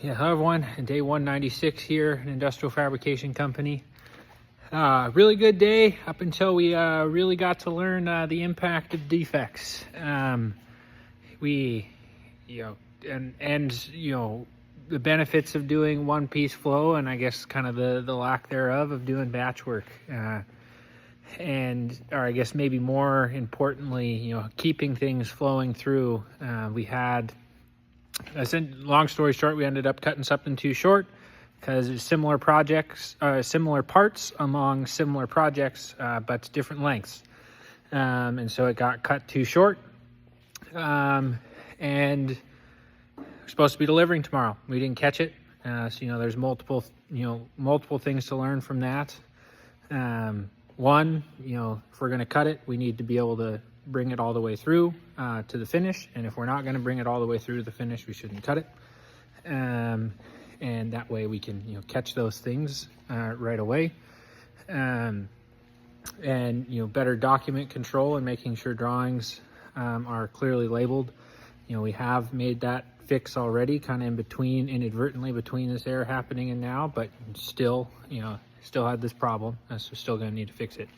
Yeah, hello everyone. Day 196 here, an industrial fabrication company. Really good day up until we really got to learn the impact of defects. We, the benefits of doing one piece flow, and I guess kind of the lack thereof of doing batch work. Or I guess maybe more importantly, keeping things flowing through. We had, I said, long story short, we ended up cutting something too short because it's similar projects, similar parts among similar projects, but different lengths. And so it got cut too short. And we're supposed to be delivering tomorrow. We didn't catch it. So, there's multiple things to learn from that. One, if we're going to cut it, we need to be able to bring it all the way through to the finish. And if we're not going to bring it all the way through to the finish, we shouldn't cut it. And that way we can, catch those things right away. And, better document control and making sure drawings are clearly labeled. We have made that fix already, kind of inadvertently between this error happening and now, but still had this problem, so we're still going to need to fix it.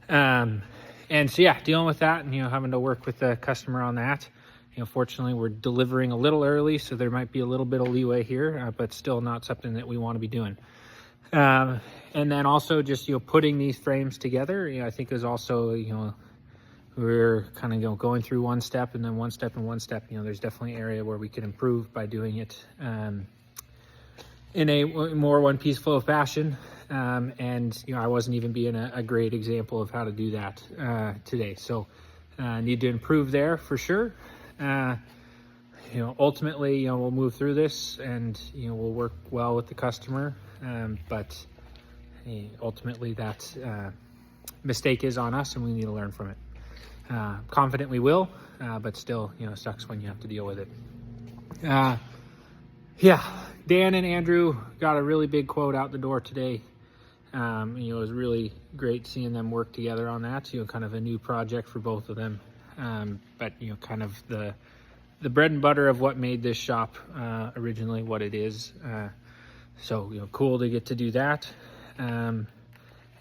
And so, dealing with that and, having to work with the customer on that. Fortunately, we're delivering a little early, so there might be a little bit of leeway here, but still not something that we want to be doing. And then also just, putting these frames together, I think is also, we're kind of going through one step and then one step and one step. There's definitely an area where we could improve by doing it in a more one-piece flow fashion. And I wasn't even being a great example of how to do that today. So need to improve there for sure. Ultimately, we'll move through this and, we'll work well with the customer. But ultimately that mistake is on us and we need to learn from it. Confident we will, but still, sucks when you have to deal with it. Dan and Andrew got a really big quote out the door today. It was really great seeing them work together on that. Kind of a new project for both of them. But kind of the bread and butter of what made this shop originally what it is. So cool to get to do that.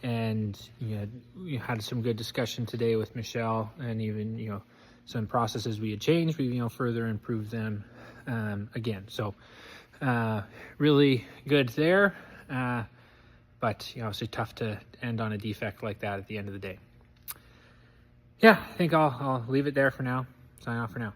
And you had some good discussion today with Michelle, and even some processes we had changed. We further improved them again. So really good there. But obviously tough to end on a defect like that at the end of the day. I think I'll leave it there for now. Sign off for now.